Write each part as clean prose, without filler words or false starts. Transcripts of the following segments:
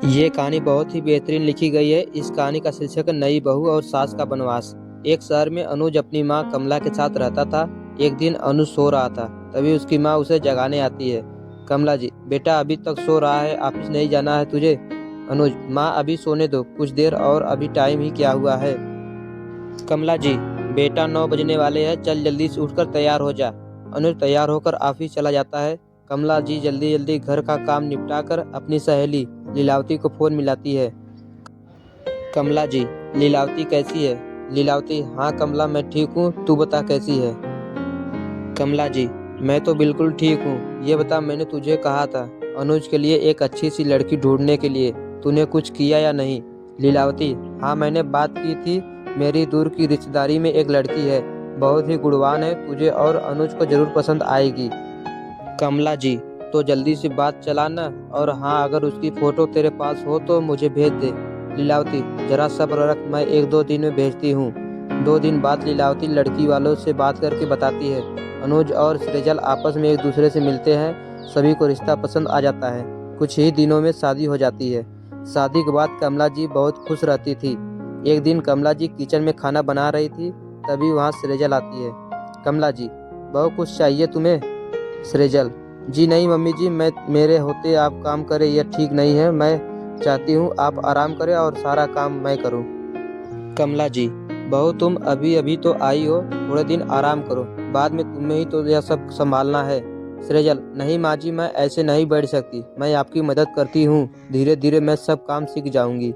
ये कहानी बहुत ही बेहतरीन लिखी गई है। इस कहानी का शीर्षक है नई बहू और सास का वनवास। एक शहर में अनुज अपनी माँ कमला के साथ रहता था। एक दिन अनुज सो रहा था, तभी उसकी माँ उसे जगाने आती है। कमला जी, बेटा अभी तक सो रहा है, ऑफिस नहीं जाना है तुझे? अनुज, माँ अभी सोने दो कुछ देर और, अभी टाइम ही क्या हुआ है। कमला जी, बेटा 9 बजने वाले हैं, चल जल्दी से उठकर तैयार हो जा। अनुज तैयार होकर ऑफिस चला जाता है। कमला जी जल्दी जल्दी घर का काम निपटा कर अपनी सहेली लीलावती को फोन मिलाती है। कमला जी, लीलावती कैसी है? लीलावती, हाँ कमला मैं ठीक हूँ, तू बता कैसी है? कमला जी, मैं तो बिल्कुल ठीक हूँ। ये बता, मैंने तुझे कहा था अनुज के लिए एक अच्छी सी लड़की ढूंढने के लिए, तूने कुछ किया या नहीं? लीलावती, हाँ मैंने बात की थी। मेरी दूर की रिश्तेदारी में एक लड़की है, बहुत ही गुणवान है, तुझे और अनुज को जरूर पसंद आएगी। कमला जी, तो जल्दी से बात चलाना, और हाँ अगर उसकी फोटो तेरे पास हो तो मुझे भेज दे। लीलावती, जरा सब्र रख, मैं 1-2 दिन में भेजती हूँ। 2 दिन बाद लीलावती लड़की वालों से बात करके बताती है। अनुज और सृजल आपस में एक दूसरे से मिलते हैं, सभी को रिश्ता पसंद आ जाता है। कुछ ही दिनों में शादी हो जाती है। शादी के बाद कमला जी बहुत खुश रहती थी। एक दिन कमला जी किचन में खाना बना रही थी, तभी वहाँ सृजल आती है। कमला जी, बहुत कुछ चाहिए तुम्हें? सृजल, जी नहीं मम्मी जी, मैं मेरे होते आप काम करें यह ठीक नहीं है। मैं चाहती हूँ आप आराम करें और सारा काम मैं करूँ। कमला जी, बहू तुम अभी अभी तो आई हो, थोड़े दिन आराम करो, बाद में तुम्हें ही तो यह सब संभालना है। सृजल, नहीं माँ जी, मैं ऐसे नहीं बैठ सकती, मैं आपकी मदद करती हूँ, धीरे धीरे मैं सब काम सीख जाऊंगी।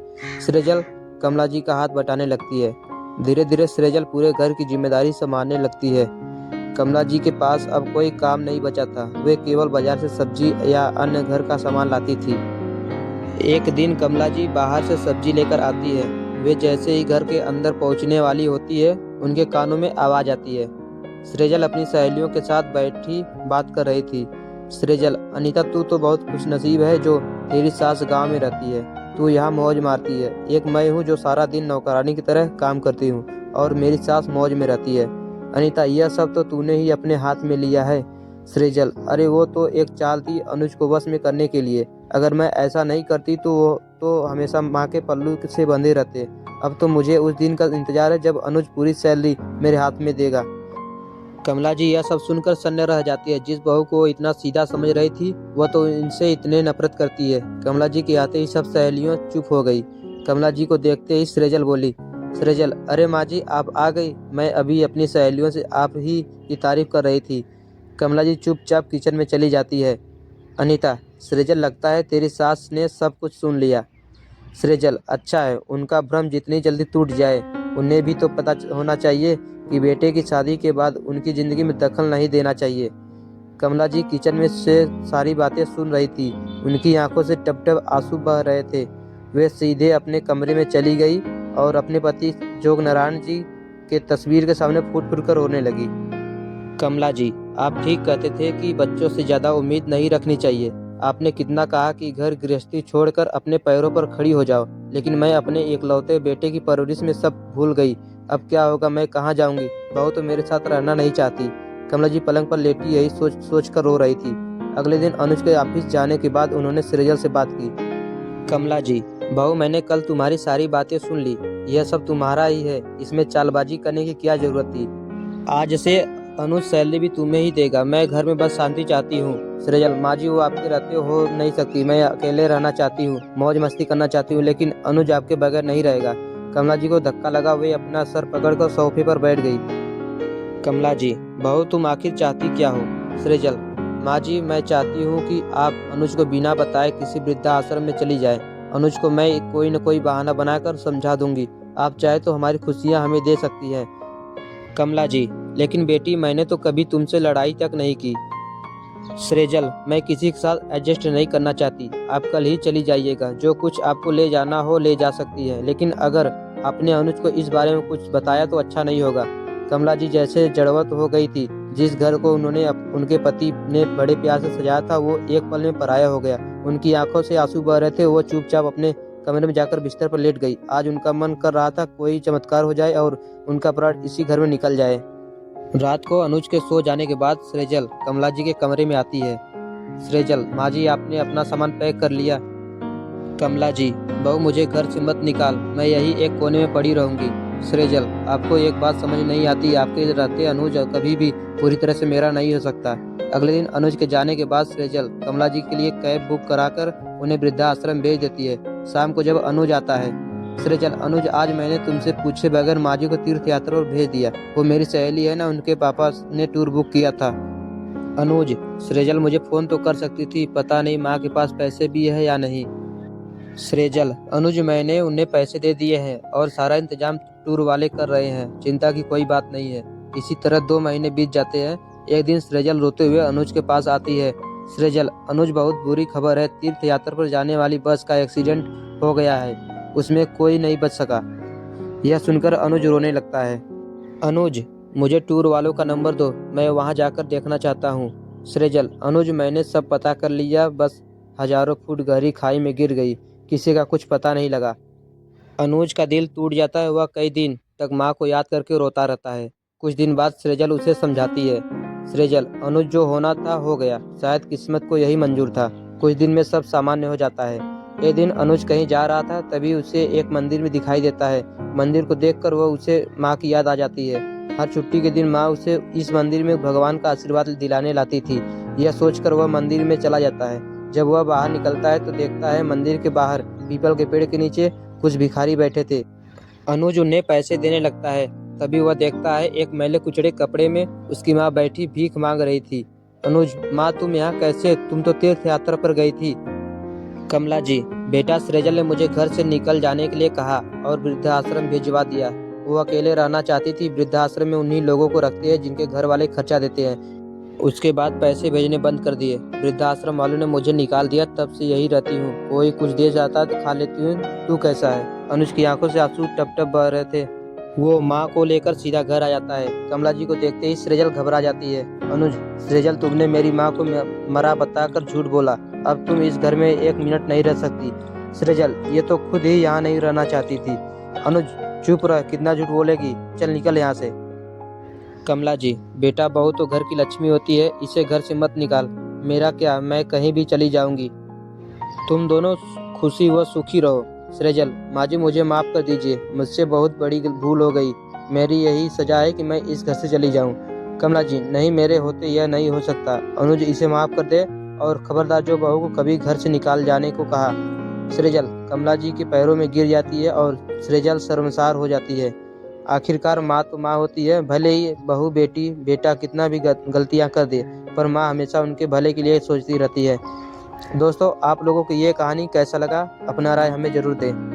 सृजल कमला जी का हाथ बटाने लगती है। धीरे धीरे सृजल पूरे घर की जिम्मेदारी संभालने लगती है। कमला जी के पास अब कोई काम नहीं बचा था, वे केवल बाजार से सब्जी या अन्य घर का सामान लाती थी। एक दिन कमला जी बाहर से सब्जी लेकर आती है। वे जैसे ही घर के अंदर पहुंचने वाली होती है, उनके कानों में आवाज आती है। सृजल अपनी सहेलियों के साथ बैठी बात कर रही थी। सृजल, अनीता तू तो बहुत खुशनसीब है जो तेरी सास गांव में रहती है, तू यहाँ मौज मारती है। एक मैं हूँ जो सारा दिन नौकरानी की तरह काम करती हूँ और मेरी सास मौज में रहती है। अनीता, यह सब तो तूने ही अपने हाथ में लिया है। सृजल, अरे वो तो एक चाल थी अनुज को वश में करने के लिए, अगर मैं ऐसा नहीं करती तो वो तो हमेशा माँ के पल्लू से बंधे रहते। अब तो मुझे उस दिन का इंतजार है जब अनुज पूरी सैलरी मेरे हाथ में देगा। कमला जी यह सब सुनकर सन्न रह जाती है। जिस बहू को वो इतना सीधा समझ रही थी, वह तो इनसे इतने नफरत करती है। कमला जी के आते ही सब सहेलियों चुप हो गई। कमला जी को देखते ही सृजल बोली, सृजल, अरे माँ जी आप आ गई, मैं अभी अपनी सहेलियों से आप ही की तारीफ कर रही थी। कमला जी चुपचाप किचन में चली जाती है। अनीता, सृजल लगता है तेरी सास ने सब कुछ सुन लिया। सृजल, अच्छा है, उनका भ्रम जितनी जल्दी टूट जाए। उन्हें भी तो पता होना चाहिए कि बेटे की शादी के बाद उनकी जिंदगी में दखल नहीं देना चाहिए। कमला जी किचन में से सारी बातें सुन रही थी। उनकी आंखों से टप टप आंसू बह रहे थे। वे सीधे अपने कमरे में चली गई और अपने पति जोग नारायण जी के तस्वीर के सामने फूट फूट कर रोने लगी। कमला जी, आप ठीक कहते थे कि बच्चों से ज्यादा उम्मीद नहीं रखनी चाहिए। आपने कितना कहा कि घर गृहस्थी छोड़कर अपने पैरों पर खड़ी हो जाओ, लेकिन मैं अपने इकलौते बेटे की परवरिश में सब भूल गई। अब क्या होगा, मैं कहाँ जाऊंगी? बहू तो मेरे साथ रहना नहीं चाहती। कमला जी पलंग पर लेटी यही सोच सोच कर रो रही थी। अगले दिन अनुज के ऑफिस जाने के बाद उन्होंने सृजल से बात की। कमला जी, बहू मैंने कल तुम्हारी सारी बातें सुन ली, यह सब तुम्हारा ही है, इसमें चालबाजी करने की क्या जरूरत थी? आज से अनुज सैलरी भी तुम्हें ही देगा, मैं घर में बस शांति चाहती हूँ। सृजल, माँ जी वो आपके रहते हो नहीं सकती, मैं अकेले रहना चाहती हूँ, मौज मस्ती करना चाहती हूँ, लेकिन अनुज आपके बगैर नहीं रहेगा। कमला जी को धक्का लगा, वे अपना सर पकड़कर सोफे पर बैठ गई। कमला जी, बहू तुम आखिर चाहती क्या हो? सृजल, माँ जी मैं चाहती हूँ कि आप अनुज को बिना बताए किसी वृद्धाश्रम में चली जाए। अनुज को मैं कोई न कोई बहाना बनाकर समझा दूंगी, आप चाहे तो हमारी खुशियाँ हमें दे सकती हैं। कमला जी, लेकिन बेटी मैंने तो कभी तुमसे लड़ाई तक नहीं की। सृजल, मैं किसी के साथ एडजस्ट नहीं करना चाहती, आप कल ही चली जाइएगा, जो कुछ आपको ले जाना हो ले जा सकती है, लेकिन अगर आपने अनुज को इस बारे में कुछ बताया तो अच्छा नहीं होगा। कमला जी जैसे जड़वत हो गई थी। जिस घर को उन्होंने उनके पति ने बड़े प्यार से सजाया था, वो एक पल में पराया हो गया। उनकी आंखों से आंसू बह रहे थे, वो चुपचाप अपने कमरे में जाकर बिस्तर पर लेट गई। आज उनका मन कर रहा था कोई चमत्कार हो जाए और उनका प्राण इसी घर में निकल जाए। रात को अनुज के सो जाने के बाद सृजल कमला जी के कमरे में आती है। सृजल, माँ जी आपने अपना सामान पैक कर लिया? कमला जी, बहू मुझे घर से मत निकाल, मैं यही एक कोने में पड़ी रहूंगी। सृजल, आपको एक बात समझ नहीं आती, आपके रहते अनुज कभी भी पूरी तरह से मेरा नहीं हो सकता। अगले दिन अनुज के जाने के बाद सृजल कमला जी के लिए कैब बुक कराकर उन्हें वृद्धाश्रम भेज देती है। शाम को जब अनुज आता है, सृजल, अनुज आज मैंने तुमसे पूछे बगैर माँ जी को तीर्थ यात्रा पर भेज दिया। वो मेरी सहेली है ना, उनके पापा ने टूर बुक किया था। अनुज, सृजल मुझे फोन तो कर सकती थी, पता नहीं माँ के पास पैसे भी है या नहीं। सृजल, अनुज मैंने उन्हें पैसे दे दिए हैं और सारा इंतजाम टूर वाले कर रहे हैं, चिंता की कोई बात नहीं है। इसी तरह 2 महीने बीत जाते हैं। एक दिन सृजल रोते हुए अनुज के पास आती है। सृजल, अनुज बहुत बुरी खबर है, तीर्थ यात्रा पर जाने वाली बस का एक्सीडेंट हो गया है, उसमें कोई नहीं बच सका। यह सुनकर अनुज रोने लगता है। अनुज, मुझे टूर वालों का नंबर दो, मैं वहां जाकर देखना चाहता हूँ। सृजल, अनुज मैंने सब पता कर लिया, बस हजारों फुट गहरी खाई में गिर गई, किसी का कुछ पता नहीं लगा। अनुज का दिल टूट जाता है, वह कई दिन तक माँ को याद करके रोता रहता है। कुछ दिन बाद सृजल उसे समझाती है। सृजल, अनुज जो होना था हो गया, शायद किस्मत को यही मंजूर था। कुछ दिन में सब सामान्य हो जाता है। एक दिन अनुज कहीं जा रहा था, तभी उसे एक मंदिर में दिखाई देता है। मंदिर को देखकर वह उसे माँ की याद आ जाती है। हर छुट्टी के दिन माँ उसे इस मंदिर में भगवान का आशीर्वाद दिलाने लाती थी। यह सोचकर वह मंदिर में चला जाता है। जब वह बाहर निकलता है तो देखता है मंदिर के बाहर पीपल के पेड़ के नीचे कुछ भिखारी बैठे थे। अनुज उन्हें पैसे देने लगता है। तभी वह देखता है एक मैले कुचड़े कपड़े में उसकी माँ बैठी भीख मांग रही थी। अनुज, माँ तुम यहाँ कैसे? तुम तो तीर्थ यात्रा पर गई थी। कमला जी, बेटा सृजल ने मुझे घर से निकल जाने के लिए कहा और वृद्धाश्रम भिजवा दिया। वो अकेले रहना चाहती थी। वृद्धाश्रम में उन्हीं लोगों को रखते हैं जिनके घर वाले खर्चा देते हैं। उसके बाद पैसे भेजने बंद कर दिए। वृद्धाश्रम वालों ने मुझे निकाल दिया, तब से यही रहती हूँ। कोई कुछ दे जाता है तो खा लेती हूँ। तू कैसा है? अनुज की आंखों से आंसू टप टप बह रहे थे। वो माँ को लेकर सीधा घर आ जाता है। कमला जी को देखते ही सृजल घबरा जाती है। अनुज, सृजल तुमने मेरी माँ को मरा बताकर झूठ बोला, अब तुम इस घर में 1 मिनट नहीं रह सकती। सृजल, ये तो खुद ही यहाँ नहीं रहना चाहती थी। अनुज, चुप रह, कितना झूठ बोलेगी, चल निकल यहाँ से। कमला जी, बेटा बहू तो घर की लक्ष्मी होती है, इसे घर से मत निकाल। मेरा क्या, मैं कहीं भी चली जाऊंगी। तुम दोनों खुशी व सुखी रहो। सृजल, माँ जी मुझे माफ कर दीजिए, मुझसे बहुत बड़ी भूल हो गई। मेरी यही सजा है कि मैं इस घर से चली जाऊं। कमला जी, नहीं, मेरे होते यह नहीं हो सकता। अनुज, इसे माफ कर दे और खबरदार जो बहू को कभी घर से निकाल जाने को कहा। सृजल कमला जी के पैरों में गिर जाती है और सृजल शर्मसार हो जाती है। आखिरकार माँ तो माँ होती है, भले ही बहू बेटी बेटा कितना भी गलतियाँ कर दे, पर माँ हमेशा उनके भले के लिए सोचती रहती है। दोस्तों, आप लोगों को ये कहानी कैसा लगा, अपना राय हमें जरूर दें।